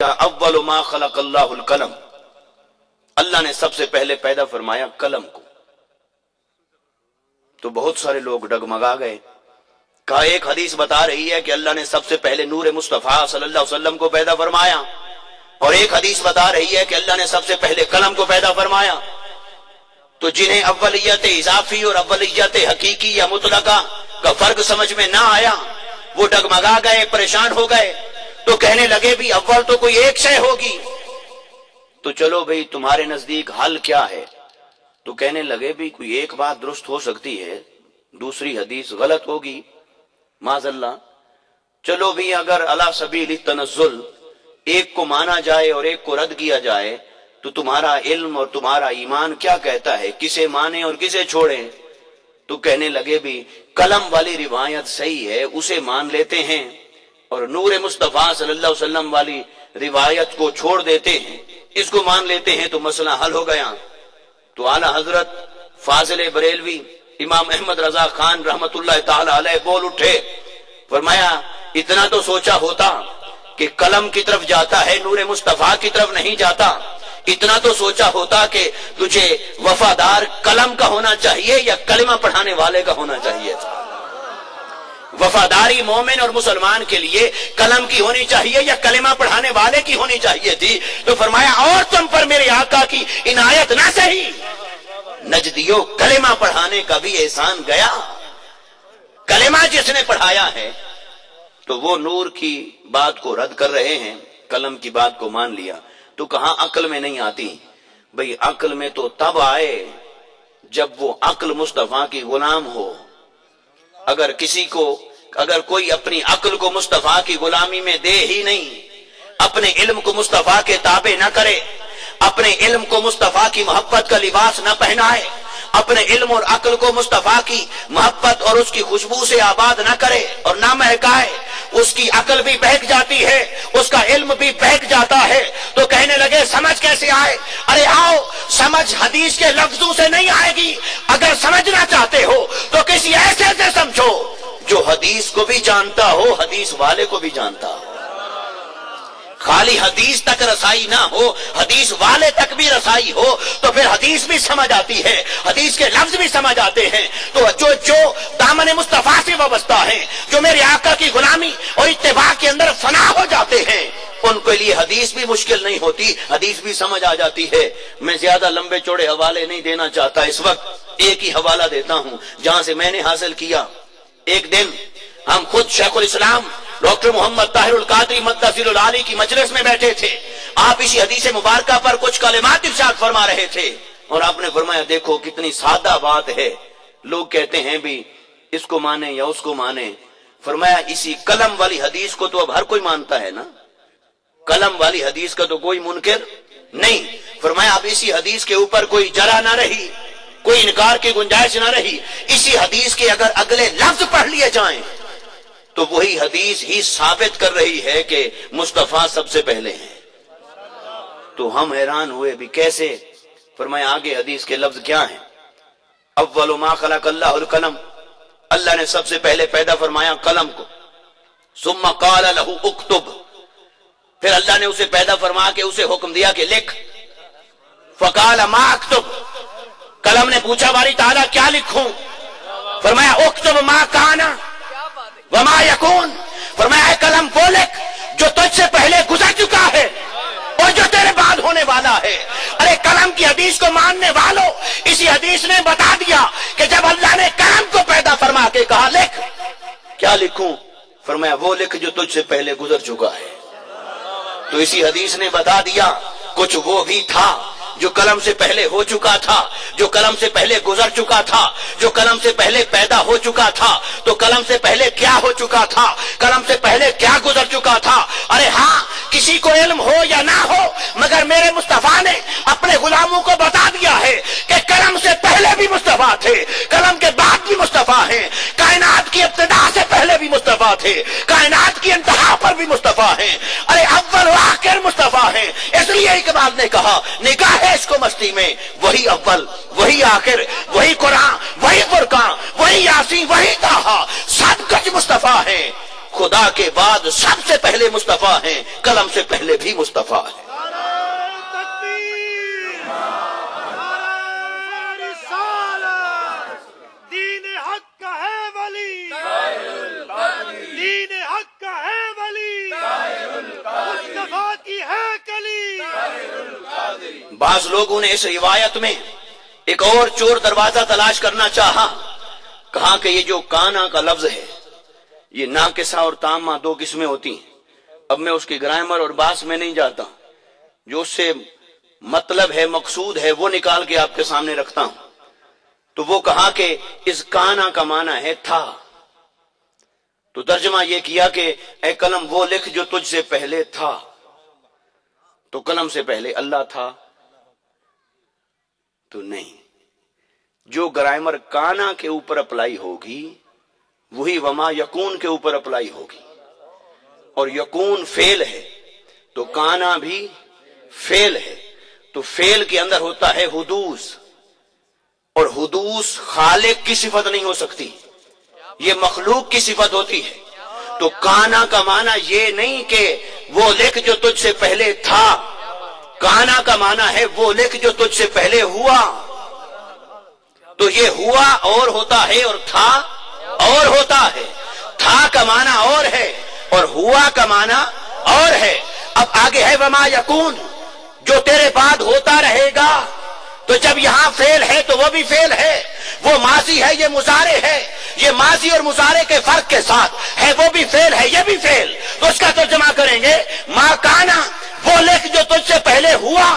अव्वलु मा खलक़ल्लाहुल कलम, अल्लाह ने सबसे पहले पैदा फरमाया कलम को। तो बहुत सारे लोग डगमगा गए। कहा एक हदीस बता रही है कि अल्लाह ने सबसे पहले नूर मुस्तफा सल्लल्लाहु अलैहि वसल्लम को पैदा फरमाया, और एक हदीस बता रही है कि अल्लाह ने सबसे पहले कलम को पैदा फरमाया। तो जिन्हें अव्वलियत इजाफी और अव्वलियत हकीकी या मुतलका का फर्क समझ में ना आया, वो डगमगा गए, परेशान हो गए। तो कहने लगे भी अव्वल तो कोई एक शय होगी। तो चलो भाई तुम्हारे नजदीक हल क्या है? तो कहने लगे भी कोई एक बात दुरुस्त हो सकती है, दूसरी हदीस गलत होगी, माज़अल्लाह। चलो भी अगर अला सबील तनज़्ज़ुल एक को माना जाए और एक को रद्द किया जाए, तो तुम्हारा इल्म और तुम्हारा ईमान क्या कहता है, किसे माने और किसे छोड़ें? तो कहने लगे भी कलम वाली रिवायत सही है, उसे मान लेते हैं, और नूर मुस्तफा सल्लल्लाहु अलैहि वसल्लम वाली रिवायत को छोड़ देते हैं, इसको मान लेते हैं, तो मसला हल हो गया। तो आला हजरत फाजिल बरेलवी इमाम अहमद रजा खान रहमतुल्लाह ताला अलैह बोल उठे, फरमाया इतना तो सोचा होता कि कलम की तरफ जाता है, नूर मुस्तफा की तरफ नहीं जाता। इतना तो सोचा होता कि तुझे वफादार कलम का होना चाहिए या कलिमा पढ़ाने वाले का होना चाहिए था। वफादारी मोमिन और मुसलमान के लिए कलम की होनी चाहिए या कलिमा पढ़ाने वाले की होनी चाहिए थी। तो फरमाया और तुम पर मेरे आका की इनायत ना सही, नजदियो कलिमा पढ़ाने का भी एहसान गया। कलिमा जिसने पढ़ाया है तो वो नूर की बात को रद्द कर रहे हैं, कलम की बात को मान लिया। तो कहां अक्ल में नहीं आती भाई, अक्ल में तो तब आए जब वो अक्ल मुस्तफा की गुलाम हो। अगर कोई अपनी अक्ल को मुस्तफा की गुलामी में दे ही नहीं, अपने इल्म को मुस्तफा के ताबे न करे, अपने इल्म को मुस्तफा की मोहब्बत का लिबास न पहनाए, अपने इल्म और अक्ल को मुस्तफा की मोहब्बत और उसकी खुशबू से आबाद न करे और न महकाए, उसकी अक्ल भी बहक जाती है, उसका इल्म भी बहक जाता है। तो कहने लगे समझ कैसे आए? अरे आओ, समझ हदीस के लफ्जों से नहीं आएगी। अगर समझना चाहते हो तो किसी ऐसे से समझो जो हदीस को भी जानता हो, हदीस वाले को भी जानता हो। खाली हदीस तक रसाई ना हो, हदीस वाले तक भी रसाई हो, तो फिर हदीस भी समझ आती है, हदीस के लफ्ज भी समझ आते हैं। तो जो दामन मुस्तफा से वाबस्ता है, जो मेरे आका की गुलामी और इत्तिबा के अंदर फना हो जाते हैं, उनके लिए हदीस भी मुश्किल नहीं होती, हदीस भी समझ आ जाती है। मैं ज्यादा लंबे चौड़े हवाले नहीं देना चाहता, इस वक्त एक ही हवाला देता हूं जहां से मैंने हासिल किया। एक दिन हम खुद शेखुल इस्लाम डॉक्टर मोहम्मद ताहिरुल कादरी मद्दसिरुल आली की मजलिस में बैठे थे। आप इसी हदीस मुबारका पर कुछ कलिमात इरशाद फरमा रहे थे, और आपने फरमाया देखो कितनी सादा बात है, लोग कहते हैं भी इसको माने या उसको माने। फरमाया इसी कलम वाली हदीस को तो अब हर कोई मानता है ना, कलम वाली हदीस का तो कोई मुनकिर नहीं। फरमाया अब इसी हदीस के ऊपर कोई जरा ना रही, कोई इनकार की गुंजाइश ना रही। इसी हदीस के अगर अगले लफ्ज पढ़ लिए जाएं तो वही हदीस ही साबित कर रही है कि मुस्तफा सबसे पहले हैं। तो हम हैरान हुए भी कैसे? फरमाया आगे हदीस के लफ्ज क्या हैं? अव्वलु मा खलक़ल्लाहुल कलम, अल्लाह ने सबसे पहले पैदा फरमाया कलम को। सुम्मा क़ाल लहू उक्तुब, फिर अल्लाह ने उसे पैदा फरमा के उसे हुक्म दिया कि लिख। फ़क़ाल मा अक्तुब, कलम ने पूछा बारी ताला क्या लिखूं? फरमाया उक्तुब मा काना वमा यकून, फरमाया कलम वो लिख जो तुझसे पहले गुजर चुका है और जो तेरे बाद होने वाला है। अरे कलम की हदीस को मानने वालों, इसी हदीस ने बता दिया कि जब अल्लाह ने कलम को पैदा फरमा के कहा लिख, क्या लिखूं? फरमाया वो लिख जो तुझसे पहले गुजर चुका है। तो इसी हदीस ने बता दिया कुछ वो भी था जो कलम से पहले हो चुका था, जो कलम से पहले गुजर चुका था, जो कलम से पहले पैदा हो चुका था। तो कलम से पहले क्या हो चुका था, कलम से पहले क्या गुजर चुका था? अरे हाँ, किसी को इल्म हो या ना हो, मगर मेरे मुस्तफा ने अपने गुलामों को बता दिया है कि कलम से पहले भी मुस्तफा थे, कलम के बाद भी मुस्तफा है, कायनात की इब्तिदा से पहले भी मुस्तफा थे, कायनात की इंतहा पर भी मुस्तफा है। अरे अव्वल व आखिर मुस्तफा है। इसलिए इकबाल ने कहा निगाह है इसको मस्ती में, वही अव्वल, वही आखिर, वही कुरान, वही फुरकान, वही यासीन, वही ताहा, सब कुछ मुस्तफा है। खुदा के बाद सबसे पहले मुस्तफा हैं, कलम से पहले भी मुस्तफा है। बाज लोगों ने इस रिवायत में एक और चोर दरवाजा तलाश करना चाहा, कहा कि ये जो काना का लफ्ज है ये नाकिसा और तामा दो किस्में होती हैं। अब मैं उसकी ग्रामर और बास में नहीं जाता, जो उससे मतलब है, मकसूद है, वो निकाल के आपके सामने रखता हूं। तो वो कहा कि इस काना का माना है था। तो तर्जमा ये किया कि ए कलम वो लिख जो तुझसे पहले था। तो कलम से पहले अल्लाह था? तो नहीं, जो ग्रामर काना के ऊपर अप्लाई होगी वही वमा यकून के ऊपर अप्लाई होगी। और यकून फेल है तो काना भी फेल है। तो फेल के अंदर होता है हुदूस, और हुदूस खालिक की सिफत नहीं हो सकती, ये मखलूक की सिफत होती है। तो काना का माना ये नहीं कि वो लिख जो तुझसे पहले था, काना का माना है वो लिख जो तुझसे पहले हुआ। तो ये हुआ और होता है और था और होता है। था का माना और है और हुआ का माना और है। अब आगे है वमा यकून, जो तेरे बाद होता रहेगा। तो जब यहां फेल है तो वो भी फेल है, वो माजी है ये मुजारे है, ये माजी और मुजारे के फर्क के साथ है, वो भी फेल है ये भी फेल। तो उसका तर्जुमा करेंगे मा काना, वो लेख जो तुझसे पहले हुआ।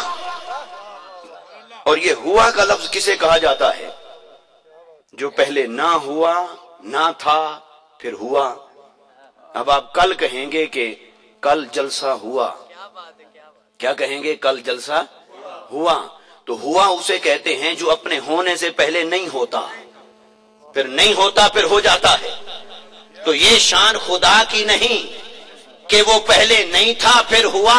और ये हुआ का लफ्ज किसे कहा जाता है? जो पहले ना हुआ, ना था, फिर हुआ। अब आप कल कहेंगे कि कल जलसा हुआ, क्या कहेंगे? कल जलसा हुआ। तो हुआ उसे कहते हैं जो अपने होने से पहले नहीं होता, फिर नहीं होता, फिर हो जाता है। तो ये शान खुदा की नहीं कि वो पहले नहीं था फिर हुआ,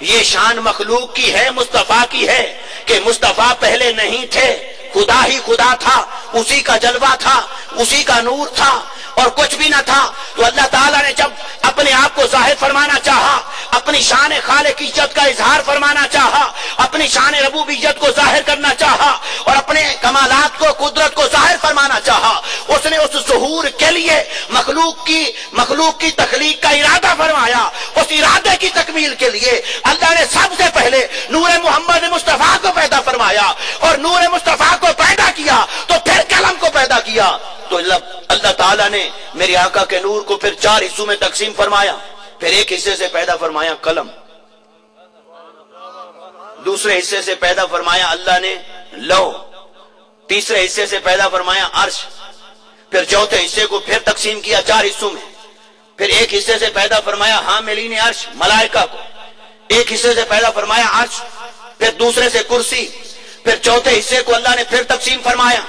ये शान मखलूक की है, मुस्तफा की है कि मुस्तफा पहले नहीं थे, खुदा ही खुदा था, उसी का जलवा था, उसी का नूर था और कुछ भी न था। तो अल्लाह ताला ने जब अपने आप को जाहिर फरमाना चाहा, अपनी शान खालिक की इज्जत का इजहार फरमाना चाहा, अपनी शान रबूबियत को जाहिर करना चाहा और अपने कमालात को, कुदरत को जाहिर फरमाना चाहा, उसने उस ज़ुहूर के लिए मखलूक की तख्लीक का इरादा फरमाया। उस इरादे की तकमील के लिए अल्लाह ने सबसे पहले नूर मोहम्मद मुस्तफा को पैदा फरमाया और नूर मुस्तफा को पैदा किया तो फिर कलम को पैदा किया। तो अल्लाह ताला ने मेरे आका के नूर को फिर 4 हिस्सों में तकसीम फरमाया। फिर एक हिस्से से पैदा फरमाया कलम, दूसरे हिस्से से पैदा फरमाया अल्लाह ने लौ, तीसरे हिस्से से पैदा फरमाया अर्श, फिर चौथे हिस्से को फिर तकसीम किया 4 हिस्सों में। फिर एक हिस्से से पैदा फरमाया हामिलीन अर्श मलाइका को, एक हिस्से से पैदा फरमाया अर्श, फिर दूसरे से कुर्सी, फिर चौथे हिस्से को अल्लाह ने फिर तकसीम फरमाया,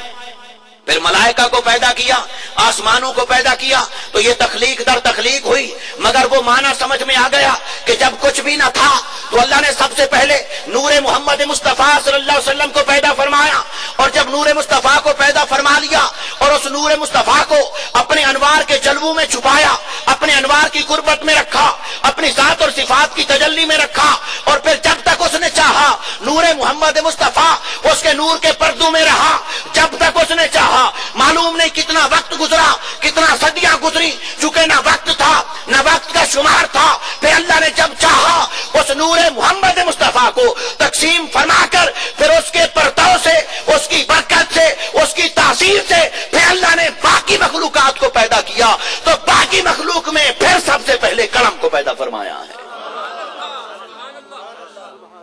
फिर मलाइका को पैदा किया, आसमानों को पैदा किया। तो ये तख्लीक दर तख्लीक हुई, मगर वो माना समझ में आ गया कि जब कुछ भी ना था तो अल्लाह ने सबसे पहले नूरे मोहम्मद मुस्तफा सल्लल्लाहु अलैहि वसल्लम को पैदा फरमाया। और जब नूरे मुस्तफा को पैदा फरमा लिया और उस नूरे मुस्तफा को अपने अनवार के जलवों में छुपाया, अपने अनवार की कुर्बत में रखा, अपनी जात और सिफात की तजल्ली में रखा, और फिर जब तक उसने चाहा नूरे मोहम्मद मुस्तफा उसके नूर के पर्दों में रहा, जब तक उसने चाहा। मालूम नहीं कितना वक्त गुजरा, कितना सदियां गुजरी, चूंकि ना वक्त था ना वक्त का शुमार था। फिर अल्लाह ने जब चाहा उस नूरे मोहम्मद मुस्तफा को तकसीम फरमाकर फिर उसके परताव से, उसकी बरकत से, उसकी तासीर से फिर अल्लाह ने बाकी मखलूकात को पैदा किया। तो बाकी मखलूक में फिर सबसे पहले कलम को पैदा फरमाया है।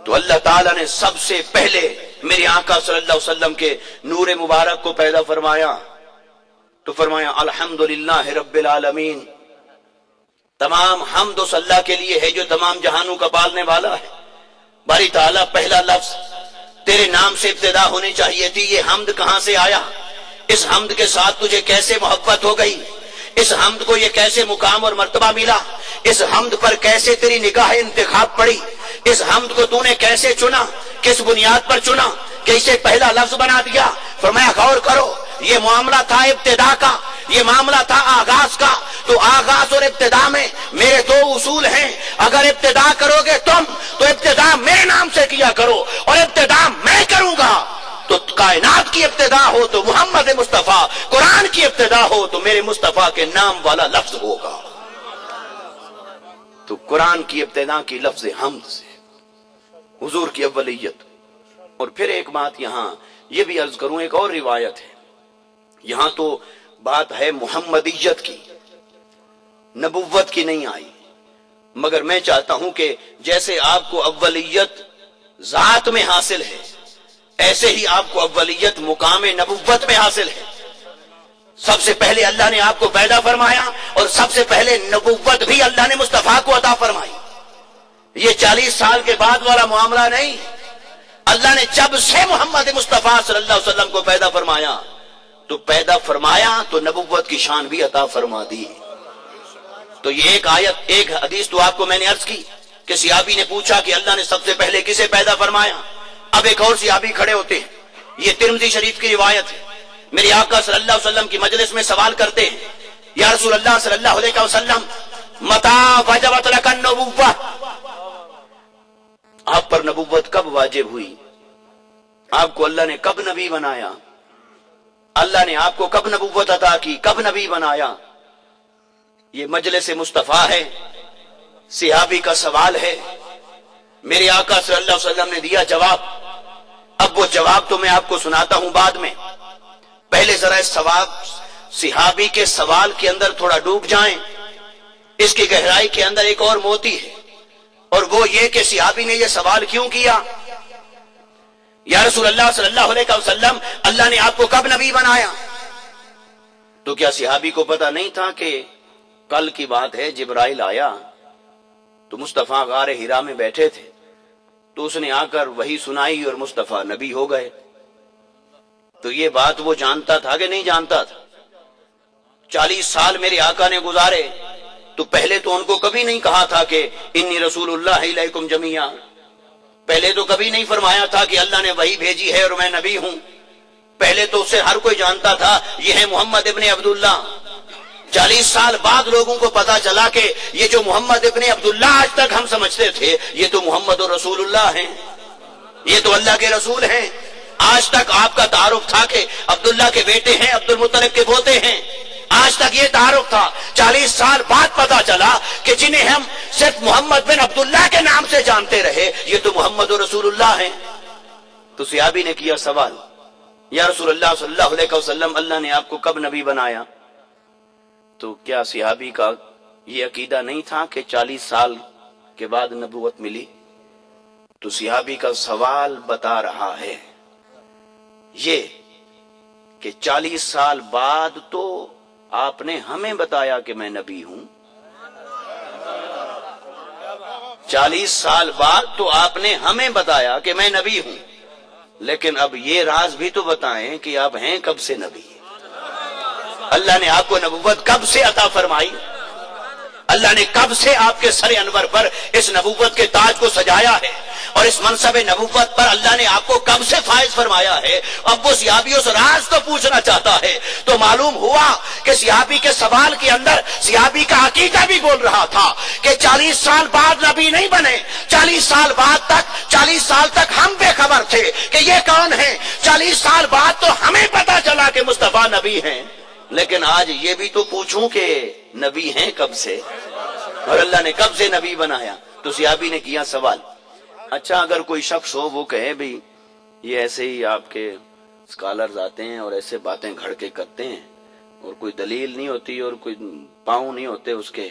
तो अल्लाह ताला ने सबसे पहले मेरे आका सल्लल्लाहु अलैहि वसल्लम के नूरे मुबारक को पैदा फरमाया। तो फरमाया अल्हम्दुलिल्लाह रब्बिल आलमीन, तमाम हम्द उस अल्लाह के लिए है जो तमाम जहानों का पालने वाला है। बारी ताला पहला लफ्ज तेरे नाम से इब्तिदा होनी चाहिए थी, ये हम्द कहां से आया? इस हम्द के साथ तुझे कैसे मोहब्बत हो गई? इस हम्द को ये कैसे मुकाम और मर्तबा मिला? इस हम्द पर कैसे तेरी निगाह इंतखाब पड़ी? इस हम्द को तूने कैसे कैसे चुना, किस बुनियाद पर चुना कि इसे पहला लफ्ज बना दिया? फरमाया गौर करो, ये मामला था इब्तिदा का, ये मामला था आगाज का। तो आगाज और इब्तिदा में मेरे दो उसूल हैं। अगर इब्तिदा करोगे तुम तो इब्तिदा मेरे नाम से किया करो, और इब्तिदा मैं करूंगा तो कायनात की इब्तिदा हो तो मोहम्मद मुस्तफा, कुरान की इब्तिदा हो तो मेरे मुस्तफा के नाम वाला लफ्ज होगा। तो कुरान की इब्तिदा की लफ्ज हम्द से हुजूर की अव्वलियत। और फिर एक बात यहां ये भी अर्ज करूं, एक और रिवायत है, यहां तो बात है मुहम्मदियत की, नबुव्वत की नहीं आई, मगर मैं चाहता हूं कि जैसे आपको अव्वलियत जात में हासिल है, ऐसे ही आपको अव्वलियत मुकाम नबुव्वत में हासिल है। सबसे पहले अल्लाह ने आपको पैदा फरमाया और सबसे पहले नबुव्वत भी अल्लाह ने मुस्तफा को अता फरमाई। ये 40 साल के बाद वाला मामला नहीं। अल्लाह ने जब से मोहम्मद मुस्तफा सल्लल्लाहु अलैहि वसल्लम को पैदा फरमाया तो नबुव्वत की शान भी अता फरमा दी। तो ये एक आयत, एक हदीस तो आपको मैंने अर्ज की कि सिहाबी ने पूछा कि अल्लाह ने सबसे पहले किसे पैदा फरमाया। अब एक और सिहाबी खड़े होते हैं, ये तिरमिज़ी शरीफ की रिवायत है, मेरे आका सल्लल्लाहु अलैहि वसल्लम की मजलिस में सवाल करते हैं, या रसूल अल्लाह सल्लल्लाहु अलैहि वसल्लम मता वजबत लकन नबुव्वा, आप पर नबुव्वत कब वाजिब हुई? आपको अल्लाह ने कब नबी बनाया? अल्लाह ने आपको कब नबुव्वत अता की, कब नबी बनाया? ये मजलिस मुस्तफा है, सिहाबी का सवाल है, मेरे आका सल्लल्लाहु अलैहि वसल्लम ने दिया जवाब। अब वो जवाब तो मैं आपको सुनाता हूं बाद में, पहले जरा इस सिहाबी के सवाल के अंदर थोड़ा डूब जाएं। इसकी गहराई के अंदर एक और मोती है, और वो ये कि सिहाबी ने ये सवाल क्यों किया, या रसूल अल्लाह सल्लल्लाहु अलैहि वसल्लम अल्लाह ने आपको कब नबी बनाया? तो क्या सिहाबी को पता नहीं था कि कल की बात है, जिब्राइल आया तो मुस्तफा गारे हिरा में बैठे थे, तो उसने आकर वही सुनाई और मुस्तफा नबी हो गए। तो ये बात वो जानता था कि नहीं जानता था? 40 साल मेरे आका ने गुजारे, तो पहले तो उनको कभी नहीं कहा था कि इन्नी रसूलुल्लाह इलैकुम जमीआ, पहले तो कभी नहीं फरमाया था कि अल्लाह ने वही भेजी है और मैं नबी हूं। पहले तो उससे हर कोई जानता था ये है मोहम्मद इब्ने अब्दुल्ला। 40 साल बाद लोगों को पता चला कि ये जो मोहम्मद इब्ने अब्दुल्ला आज तक हम समझते थे, ये तो मोहम्मद और रसूलुल्लाह हैं, ये तो अल्लाह के रसूल हैं। आज तक आपका तारुफ था कि अब्दुल्ला के बेटे हैं, अब्दुल मुत्तलिब के पोते हैं, आज तक ये तारुफ था। 40 साल बाद पता चला कि जिन्हें हम सिर्फ मोहम्मद बिन अब्दुल्ला के नाम से जानते रहे, ये तो मोहम्मद और रसूलुल्लाह हैं। तो सिहाबी ने किया सवाल, या रसूलुल्लाह सल्लल्लाहु अलैहि वसल्लम अल्लाह ने आपको कब नबी बनाया? तो क्या सिहाबी का ये अकीदा नहीं था कि 40 साल के बाद नबूवत मिली? तो सिहाबी का सवाल बता रहा है ये कि 40 साल बाद तो आपने हमें बताया कि मैं नबी हूं, 40 साल बाद तो आपने हमें बताया कि मैं नबी हूं, लेकिन अब ये राज भी तो बताएं कि आप हैं कब से नबी? अल्लाह ने आपको नबुव्वत कब से अता फरमाई? अल्लाह ने कब से आपके सर अनवर पर इस नबुव्वत के ताज को सजाया है? और इस मनसब नबुव्वत पर अल्लाह ने आपको कब से फाइज फरमाया है? अब वो सिहाबी उस राज को पूछना चाहता है। तो मालूम हुआ कि सिहाबी के सवाल के अंदर सिहाबी का अकीदा भी बोल रहा था कि 40 साल बाद नबी नहीं बने, 40 साल बाद तक, 40 साल तक हम बेखबर थे कि ये कौन है, 40 साल बाद तो हमें पता चला कि मुस्तफा नबी हैं, लेकिन आज ये भी तो पूछूं कि नबी हैं कब से, और अल्लाह ने कब से नबी बनाया? तो सिहाबी ने किया सवाल। अच्छा, अगर कोई शख्स हो वो कहे भी ये ऐसे ही आपके स्कॉलर्स आते हैं और ऐसे बातें घड़ के करते हैं और कोई दलील नहीं होती और कोई पाँव नहीं होते उसके,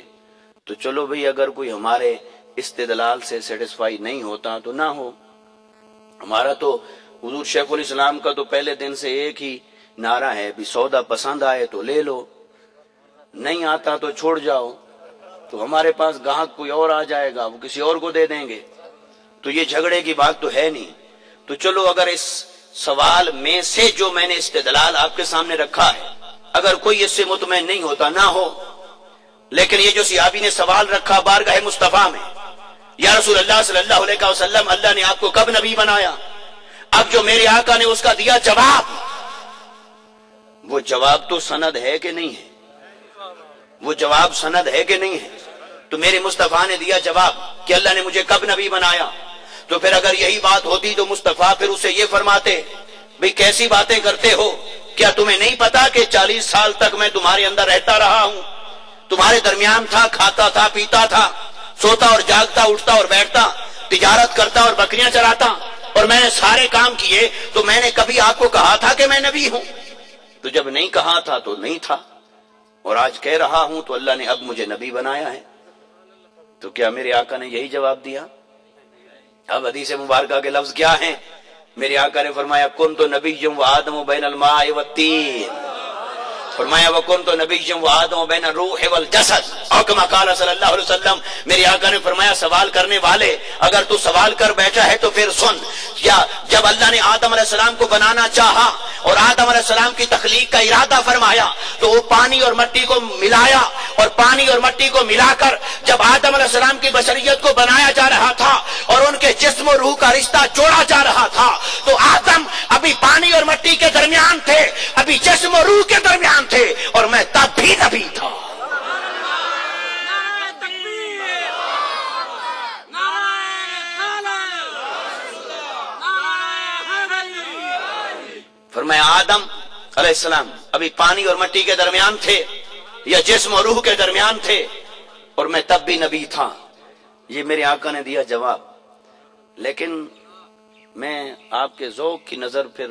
तो चलो भाई, अगर कोई हमारे इस्तेदलाल से सेटिस्फाई नहीं होता तो ना हो। हमारा तो हुजूर शेखुल इस्लाम का तो पहले दिन से एक ही नारा है, भी सौदा पसंद आए तो ले लो, नहीं आता तो छोड़ जाओ। तो हमारे पास ग्राहक कोई और आ जाएगा, वो किसी और को दे देंगे, तो ये झगड़े की बात तो है नहीं। तो चलो, अगर इस सवाल में से जो मैंने इस्तेदलाल आपके सामने रखा है, अगर कोई इससे मुतमईन नहीं होता ना हो, लेकिन ये जो सिहाबी ने सवाल रखा बारगाह मुस्तफा में, یا رسول اللہ صلی اللہ علیہ وسلم اللہ نے آپ کو کب نبی بنایا؟ اب جو میرے آقا نے اس کا دیا جواب، وہ جواب تو سند ہے کہ نہیں ہے؟ وہ جواب سند ہے کہ نہیں ہے؟ تو میرے مصطفیٰ نے دیا جواب کہ اللہ نے مجھے کب نبی بنایا، تو پھر اگر یہی بات ہوتی تو مصطفیٰ پھر اسے یہ فرماتے بھئی کیسی باتیں کرتے ہو، کیا تمہیں نہیں پتا کہ 40 سال تک میں تمہارے اندر رہتا رہا ہوں، تمہارے درمیان تھا، کھاتا تھا، پیتا تھا، سوتا اور جاگتا، اٹھتا اور بیٹھتا، تجارت کرتا اور بکریاں چراتا، اور میں نے سارے کام کیے، تو میں نے کبھی آپ کو کہا تھا کہ میں نبی ہوں؟ تو جب نہیں کہا تھا تو نہیں تھا، اور آج کہہ رہا ہوں تو اللہ نے اب مجھے نبی بنایا ہے۔ تو کیا میرے آقا نے یہی جواب دیا؟ اب حدیث مبارکہ کے لفظ کیا ہیں؟ میرے آقا نے فرمایا کنت نبی وآدم بین الماء والطین، فرمایا وکنت نبی وآدم بین الروح والجسد، اور کما قال صلی اللہ علیہ وسلم، میرے آقا نے فرمایا سوال کرنے والے اگر تو سوال کر بیٹھا ہے تو پھر سن، یا جب اللہ نے آدم علیہ السلام کو بنانا چاہا اور آدم علیہ السلام کی تخلیق کا ارادہ فرمایا تو وہ پانی اور مٹی کو ملایا، اور پانی اور مٹی کو ملا کر جب آدم علیہ السلام کی بشریت کو بنایا جا رہا تھا اور ان کے جسم و روح کا رشتہ جوڑا جا رہا تھا، تو آدم ابھی پانی اور مٹی کے درمیان تھے، ابھی جسم و روح کے درمیان تھے، اور میں تب بھی نبی تھا۔ فرمایا آدم علیہ السلام ابھی پانی اور مٹی کے درمیان تھے یا جسم اور روح کے درمیان تھے، اور میں تب بھی نبی تھا۔ یہ میرے آقا نے دیا جواب۔ لیکن میں آپ کے ذوق کی نظر، پھر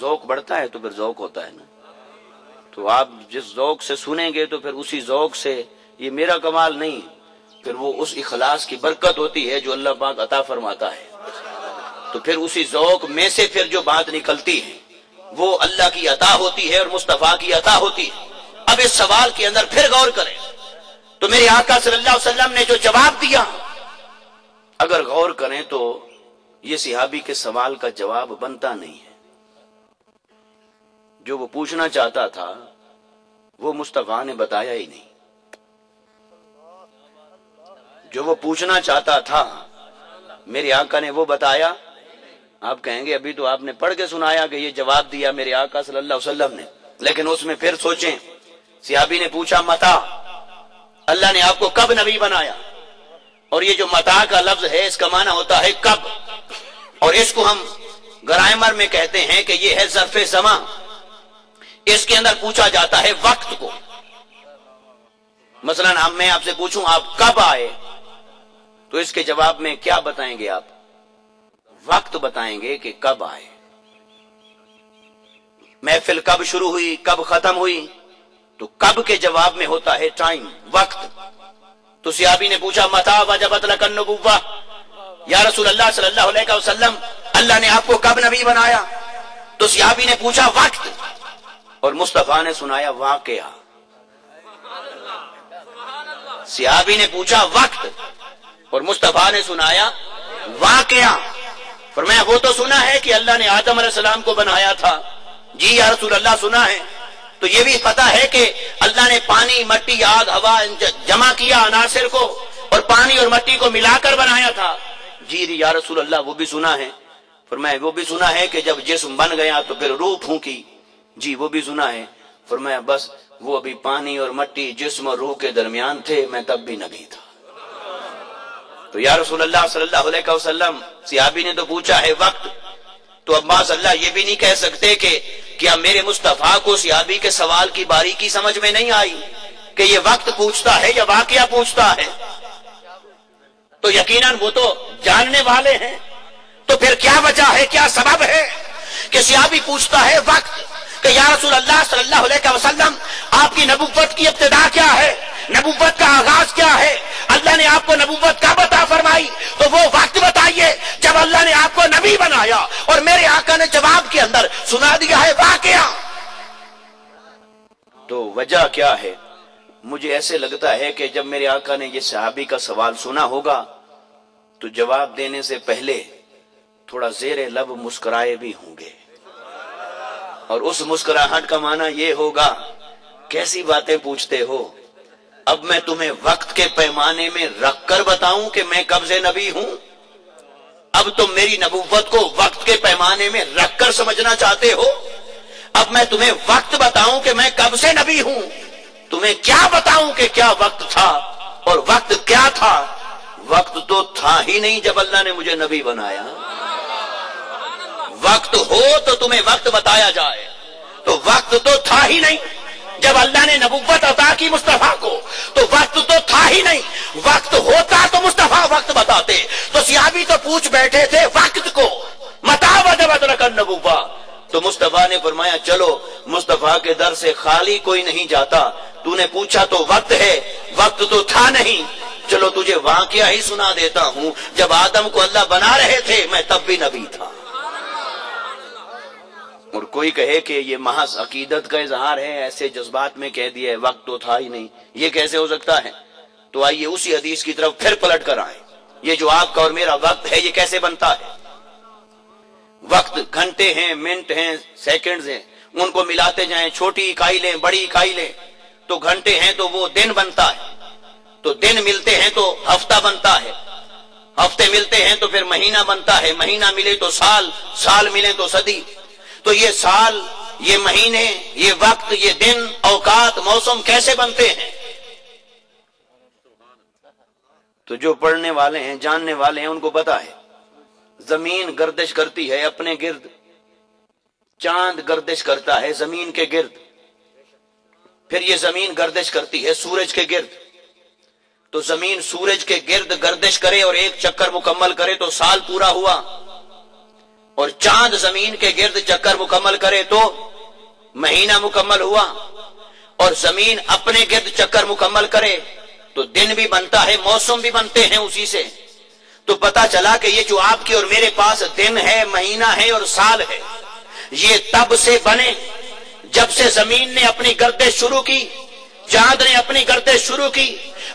ذوق بڑھتا ہے تو پھر ذوق ہوتا ہے نا، تو آپ جس ذوق سے سنیں گے تو پھر اسی ذوق سے، یہ میرا کمال نہیں، پھر وہ اس اخلاص کی برکت ہوتی ہے جو اللہ پاک عطا فرماتا ہے، تو پھر اسی ذوق میں سے پھر جو بات نکلتی ہے وہ اللہ کی عطا ہوتی ہے اور مصطفیٰ کی عطا ہوتی ہے۔ اب اس سوال کے اندر پھر غور کریں تو میرے آقا صلی اللہ علیہ وسلم نے جو جواب دیا، اگر غور کریں تو یہ صحابی کے سوال کا جواب بنتا نہیں ہے۔ جو وہ پوچھنا چاہتا تھا وہ مصطفیٰ نے بتایا ہی نہیں، جو وہ پوچھنا چاہتا تھا میرے آقا نے وہ بتایا۔ آپ کہیں گے ابھی تو آپ نے پڑھ کے سنایا کہ یہ جواب دیا میرے آقا صلی اللہ علیہ وسلم نے، لیکن اس میں پھر سوچیں، صحابی نے پوچھا متا، اللہ نے آپ کو کب نبی بنایا؟ اور یہ جو متا کا لفظ ہے اس کا معنی ہوتا ہے کب، اور اس کو ہم گرامر میں کہتے ہیں کہ یہ ہے ظرف زمان۔ اس کے اندر پوچھا جاتا ہے وقت کو۔ مثلا میں آپ سے پوچھوں آپ کب آئے، تو اس کے جواب میں کیا بتائیں گے آپ؟ وقت بتائیں گے کہ کب آئے۔ محفل کب شروع ہوئی، کب ختم ہوئی، تو کب کے جواب میں ہوتا ہے ٹائم، وقت۔ تو صحابی نے پوچھا متا وجبت لک النبوہ، یا رسول اللہ صلی اللہ علیہ وسلم اللہ نے آپ کو کب نبی بنایا؟ تو صحابی نے پوچھا وقت، اور مصطفیٰ نے سنایا واقعہ۔ صحابی نے پوچھا وقت اور مصطفیٰ نے سنایا واقعہ۔ فرمایا وہ تو سنا ہے کہ اللہ نے آدم علیہ السلام کو بنایا تھا، جی یا رسول اللہ سنا ہے۔ تو یہ بھی پتا ہے کہ اللہ نے پانی، مٹی، آگ، ہوا جمع کیا عناصر کو اور پانی اور مٹی کو ملا کر بنایا تھا، جی یا رسول اللہ وہ بھی سنا ہے۔ فرمایا وہ بھی سنا ہے کہ جب جسم بن گیا تو پھر روح پھونکی، جی وہ بھی سنا ہے۔ فرمایا بس وہ ابھی پانی اور مٹی، جسم اور روح کے درمیان تھے، میں تب بھی نبی تھا۔ تو یا رسول اللہ صلی اللہ علیہ وسلم، صحابی نے تو پوچھا ہے وقت، تو عباس اللہ یہ بھی نہیں کہہ سکتے کہ کیا میرے مصطفیٰ کو صحابی کے سوال کی باریکی سمجھ میں نہیں آئی کہ یہ وقت پوچھتا ہے یا واقعہ پوچھتا ہے؟ تو یقیناً وہ تو جاننے والے ہیں، تو پھر کیا وجہ ہے، کیا سبب ہے کہ صحابی پوچھتا ہے وقت کہ یا رسول اللہ صلی اللہ علیہ وسلم آپ کی نبوت کی ابتدا کیا ہے، نبوت کا آغاز کیا ہے، اللہ نے آپ کو نبوت کب عطا فرمائی؟ تو وہ وقت بتائیے جب اللہ نے آپ کو نبی بنایا، اور میرے آقا نے جواب کے اندر سنا دیا ہے واقعہ۔ تو وجہ کیا ہے؟ مجھے ایسے لگتا ہے کہ جب میرے آقا نے یہ صحابی کا سوال سنا ہوگا تو جواب دینے سے پہلے تھوڑا زیر لب مسکرائے بھی ہوں گے، اور اس مسکراہٹ کا معنی یہ ہوگا کیسی باتیں پوچھتے ہو، अब मैं तुम्हें वक्त के पैमाने में रख कर बताऊं कि मैं कब से नबी हूं? अब तुम मेरी नबूवत को वक्त के पैमाने में रख कर समझना चाहते हो? अब मैं तुम्हें वक्त बताऊं कि मैं कब से नबी हूं? तुम्हें क्या बताऊं कि क्या वक्त था और वक्त क्या था? वक्त तो था ही नहीं जब अल्लाह ने मुझे नबी बनाया। वक्त हो तो तुम्हें वक्त बताया जाए, तो वक्त तो था ही नहीं जब अल्लाह ने नबूवत अता की मुस्तफा को, तो वक्त तो था ही नहीं। वक्त होता तो मुस्तफा वक्त बताते। तो सियाबी तो पूछ बैठे थे वक्त को, मता वजबत नबूवा। तो मुस्तफा ने फरमाया चलो, मुस्तफा के दर से खाली कोई नहीं जाता। तूने पूछा तो वक्त है, वक्त तो था नहीं। चलो तुझे वाकया ही सुना देता हूं, जब आदम को अल्लाह बना रहे थे मैं तब भी नबी था। और कोई कहे कि ये महज अकीदत का इजहार है, ऐसे जज्बात में कह दिया है वक्त तो था ही नहीं, ये कैसे हो सकता है? तो आइए उसी हदीस की तरफ फिर पलट कर आए। ये जो आपका और मेरा वक्त है ये कैसे बनता है? वक्त घंटे हैं, मिनट हैं, सेकंड्स हैं, उनको मिलाते जाएं, छोटी इकाई लें, बड़ी इकाई लें, तो घंटे हैं तो वो दिन बनता है, तो दिन मिलते हैं तो हफ्ता बनता है, हफ्ते मिलते हैं तो फिर महीना बनता है, महीना मिले तो साल, साल मिले तो सदी। तो ये साल, ये महीने, ये वक्त, ये दिन, औकात, मौसम कैसे बनते हैं? तो जो पढ़ने वाले हैं, जानने वाले हैं, उनको पता है जमीन गर्दिश करती है अपने गिर्द, चांद गर्दिश करता है जमीन के गिर्द, फिर ये जमीन गर्दिश करती है सूरज के गिर्द। तो जमीन सूरज के गिर्द गर्दिश करे और एक चक्कर मुकम्मल करे तो साल पूरा हुआ, और चांद जमीन के गिर्द चक्कर मुकम्मल करे तो महीना मुकम्मल हुआ, और जमीन अपने गिर्द चक्कर मुकम्मल करे तो दिन भी बनता है, मौसम भी बनते हैं उसी से। तो पता चला कि ये जो आपके और मेरे पास दिन है, महीना है और साल है, ये तब से बने जब से जमीन ने अपनी गर्दिश शुरू की, चांद ने अपनी गर्दिश शुरू की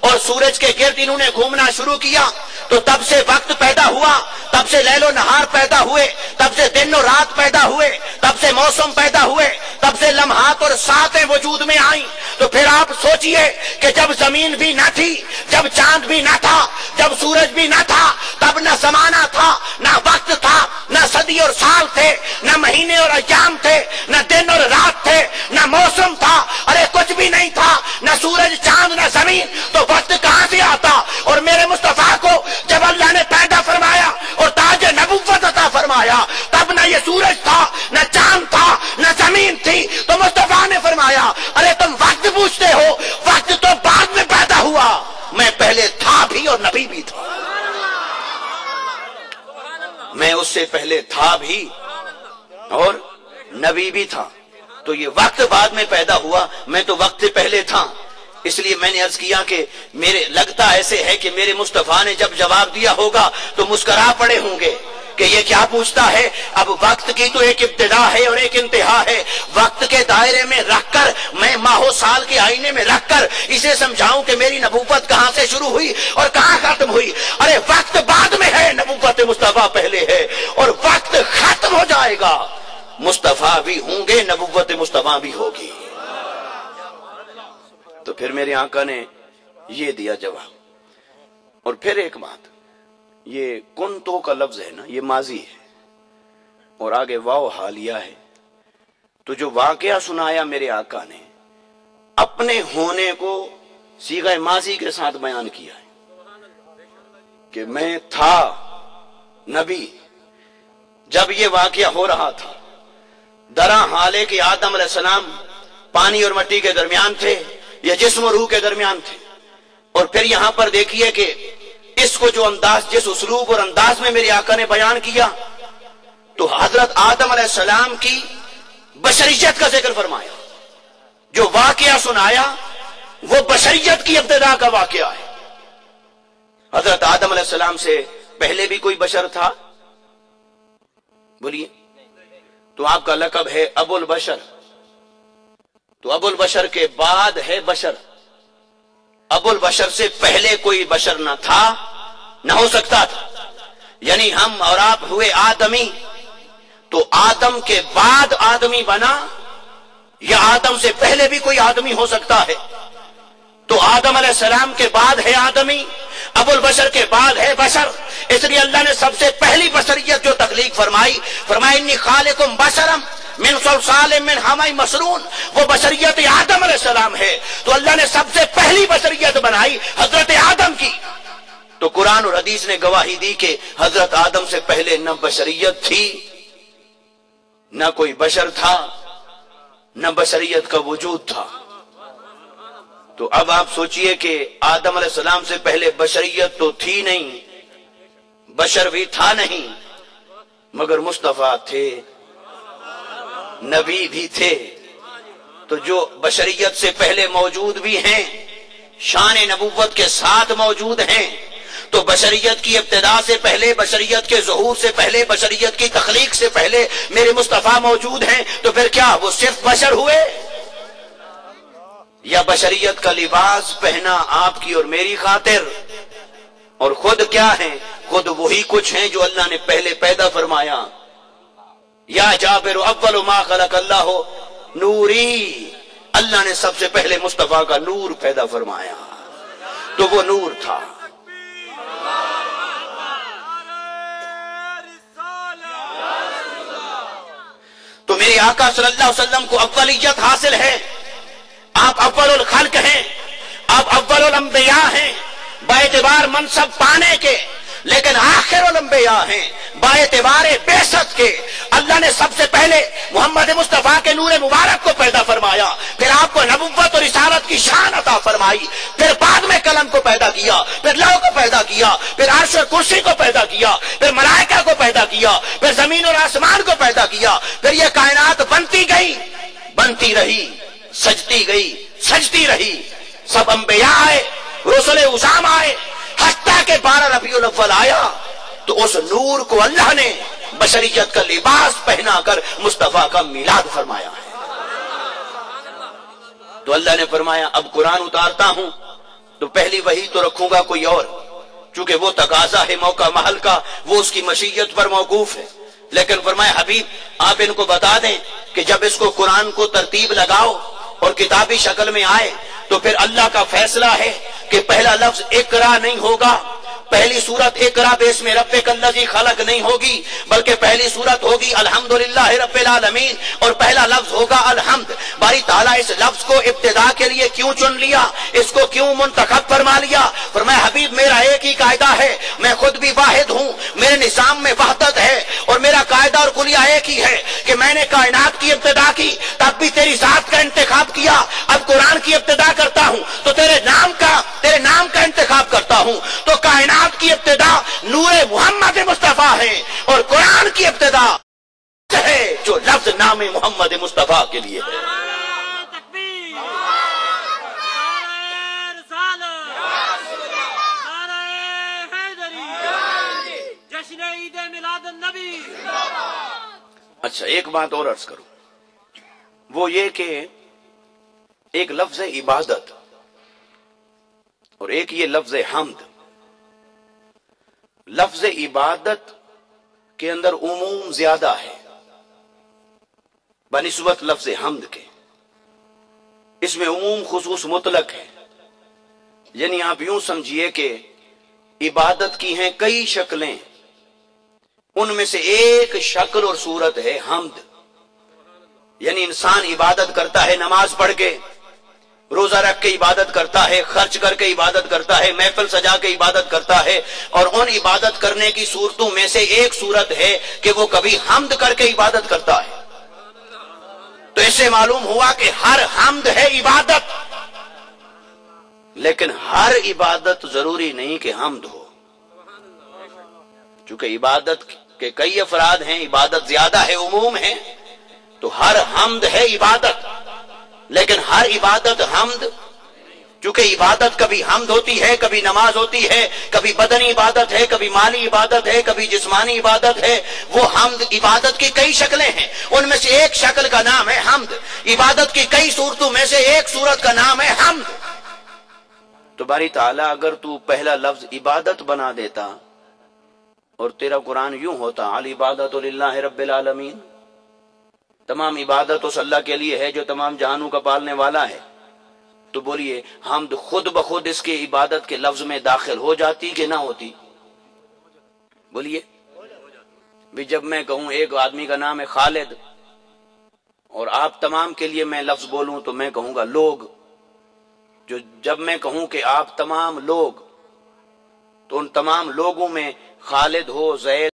और सूरज के गिर्द इन्होंने घूमना शुरू किया। तो तब से वक्त पैदा हुआ, तब से लैलो नहार पैदा हुए, तब से दिन और रात पैदा हुए, तब से मौसम पैदा हुए, तब से लम्हात और सातें वजूद में आई। तो फिर आप सोचिए कि जब जमीन भी न थी, जब चांद भी न था, जब सूरज भी न था, तब न जमाना था, न वक्त था, न सदी और साल थे, न महीने और अय्याम थे, न दिन और रात थे, न मौसम था, अरे कुछ भी नहीं था, न सूरज, चांद, न जमीन। तो वक्त कहां से आता? और मेरे मुस्तफा को जब अल्लाह ने पैदा फरमाया और ताज नबुव्वत अता फरमाया, तब न ये सूरज था, न चांद था, न जमीन थी। तो मुस्तफा ने फरमाया अरे तुम वक्त पूछते हो, वक्त तो बाद में पैदा हुआ, मैं पहले था भी और नबी भी था, मैं उससे पहले था भी और नबी भी था। तो ये वक्त बाद में पैदा हुआ, मैं तो वक्त से पहले था। इसलिए मैंने अर्ज किया कि मेरे लगता ऐसे है कि मेरे मुस्तफा ने जब जवाब दिया होगा तो मुस्करा पड़े होंगे कि ये क्या पूछता है। अब वक्त की तो एक इब्तिदा है और एक इंतहा है। वक्त के दायरे में रखकर मैं माहो साल के आईने में रखकर इसे समझाऊं कि मेरी नबूवत कहां से शुरू हुई और कहां खत्म हुई। अरे वक्त बाद में है, नबूवत मुस्तफा पहले है, और वक्त खत्म हो जाएगा, मुस्तफा भी होंगे, नबूवत मुस्तफा भी होगी। तो फिर मेरे आका ने ये दिया जवाब। और फिर एक बात, ये कुंतो का लफ्ज है ना, ये माजी है और आगे वाव हालिया है। तो जो वाकया सुनाया मेरे आका ने, अपने होने को सीगा माजी के साथ बयान किया है कि मैं था नबी जब ये वाकया हो रहा था। दरा हाले कि आदम अलैहिस्सलाम पानी और मिट्टी के दरमियान थे या जिस्म और रूह के दरमियान थे। और फिर यहां पर देखिए कि इसको जो अंदाज, जिस उसलूब और अंदाज में मेरे आका ने बयान किया, तो हजरत आदम अलैहिस्सलाम की बशरियत का जिक्र फरमाया। जो वाकया सुनाया वो बशरियत की इब्तिदा का वाकया है। हजरत आदम अलैहिस्सलाम से पहले भी कोई बशर था? बोलिए। तो आपका लकब है अबुल बशर। तो अबुल बशर के बाद है बशर। अबुल बशर से पहले कोई बशर ना था, ना हो सकता था। यानी हम और आप हुए आदमी, तो आदम के बाद आदमी बना या आदम से पहले भी कोई आदमी हो सकता है? तो आदम अलैहिस्सलाम के बाद है आदमी, अबुल बशर के बाद है बशर। इसलिए अल्लाह ने सबसे पहली बशरियत जो तख्लीक फरमाई, फरमाया इन्नी खालिकुम बशरम मिन सलसालिम मिन हमाई मसनून, वो बशरियत आदम अलैहिस्सलाम है। तो अल्लाह ने सबसे पहली बशरियत बनाई हजरत आदम की। तो कुरान और हदीस ने गवाही दी कि हजरत आदम से पहले न बशरियत थी, न कोई बशर था, न बशरियत का वजूद था। तो अब आप सोचिए कि आदम अलैहिस्सलाम से पहले बशरियत तो थी नहीं, बशर भी था नहीं, मगर मुस्तफा थे, नबी भी थे। तो जो बशरियत से पहले मौजूद भी हैं, शान नबुव्वत के साथ मौजूद हैं, तो बशरियत की इब्तिदा से पहले, बशरियत के ज़ुहूर से पहले, बशरियत की तख्लीक से पहले मेरे मुस्तफा मौजूद हैं। तो फिर क्या वो सिर्फ बशर हुए, या बशरियत का लिबास पहना आपकी और मेरी खातिर? और खुद क्या है? खुद वही कुछ हैं जो अल्लाह ने पहले पैदा फरमाया। या जाबिर अव्वल मा खलक़ल्लाहु नूरी, अल्लाह ने सबसे पहले मुस्तफा का नूर पैदा फरमाया, तो वो नूर था। तो मेरे आका सल्लल्लाहु अलैहि वसल्लम को अव्वलियत हासिल है। आप अव्वलुल खल्क हैं, आप अव्वलुल अंबिया हैं बाएतिबार मनसब पाने के, लेकिन आखिरुल अंबिया हैं बाएतिबार बेसत के। अल्लाह ने सबसे पहले मोहम्मद मुस्तफा के नूर मुबारक को पैदा फरमाया, फिर आपको नबुव्वत और रिसालत की शान अता फरमाई, फिर बाद में कलम को पैदा किया, फिर लौह को पैदा किया, फिर अर्श और कुर्सी को पैदा किया, फिर मलाइका को पैदा किया, फिर जमीन और आसमान को पैदा किया। फिर ये कायनात बनती गई, बनती रही, सजती गई, सजती रही। सब अंबिया आए, रुसुल उज़ाम आए, हत्ता के 12 रबीउल अव्वल आया, तो उस नूर को अल्लाह ने बशरियत का लिबास पहनाकर मुस्तफा का मिलाद फरमाया है। तो अल्लाह ने फरमाया अब कुरान उतारता हूं तो पहली वही तो रखूंगा कोई और, चूंकि वो तकाजा है मौका महल का, वो उसकी मशीयत पर मौकूफ है। लेकिन फरमाया हबीब आप इनको बता दें कि जब इसको कुरान को तरतीब लगाओ और किताबी शक्ल में आए, तो फिर अल्लाह का फैसला है कि पहला लफ्ज इकरा नहीं होगा, पहली सूरत इकरा बेस्मि रब्बिकल्लज़ी खलक नहीं होगी, बल्कि पहली सूरत होगी अल्हम्दुलिल्लाह रब्बिल आलमीन, और पहला लफ्ज होगा अलहम्द। बारी ताला इस लफ्ज को इब्तिदा के लिए क्यों चुन लिया, इसको क्यों मुंतखब फरमा लिया? फरमाया हबीब मेरा एक ही कायदा है, मैं खुद भी वाहिद हूँ, मेरे निजाम में वहदत है, और मेरा कायदा और कुलिया एक ही है कि मैंने कायनात की इब्तिदा की, तब भी तेरी जात का इंतखाब किया, अब कुरान की इब्तिदा करता हूँ तो तेरे नाम का इंतखाब करता हूँ। तो कायनात की इब्तिदा नूरे मुहम्मद मुस्तफा है, और कुरान की इब्तिदा है जो लफ्ज नामे मोहम्मद मुस्तफा के लिए है। अच्छा एक बात और अर्ज करूं, वो ये कि एक लफ्ज है इबादत और एक ये लफ्ज है हम्द। लफ्ज इबादत के अंदर उमूम ज्यादा है बनिस्बत लफ्ज हम्द के, इसमें उमूम खुसूस मुतलक है। यानी आप यूं समझिए कि इबादत की हैं कई शक्लें, उनमें से एक शक्ल और सूरत है हम्द। यानी इंसान इबादत करता है, नमाज पढ़ के, रोजा रख के इबादत करता है, खर्च करके इबादत करता है, महफिल सजा के इबादत करता है, और उन इबादत करने की सूरतों में से एक सूरत है कि वो कभी हम्द करके इबादत करता है। तो इससे मालूम हुआ कि हर हम्द है इबादत, लेकिन हर इबादत जरूरी नहीं कि हम्द हो। चूंकि इबादत के कई अफराद हैं, इबादत ज्यादा है, उमूम है, तो हर हम्द है इबादत, लेकिन हर इबादत हम्द, चूंकि इबादत कभी हम्द होती है, कभी नमाज होती है, कभी बदनी इबादत है, कभी माली इबादत है, कभी जिस्मानी इबादत है। वो हम्द इबादत की कई शक्लें हैं, उनमें से एक शक्ल का नाम है हम्द। इबादत की कई सूरतों में से एक सूरत का नाम है हम्द। तो बारी ताला अगर तू पहला लफ्ज इबादत बना देता और तेरा कुरान यूं होता अल इबादतु लिल्लाहि रब्बिल आलमीन, तमाम इबादत उस अल्लाह के लिए है जो तमाम जहानों का पालने वाला है, تو بولیے حمد خود بخود اس کی عبادت کے لفظ میں داخل ہو جاتی کہ نہ ہوتی؟ بولیے بھی جب میں کہوں ایک آدمی کا نام ہے خالد اور آپ تمام کے لیے میں لفظ بولوں تو میں کہوں گا لوگ، جب میں کہوں کہ آپ تمام لوگ تو ان تمام لوگوں میں خالد ہو، زید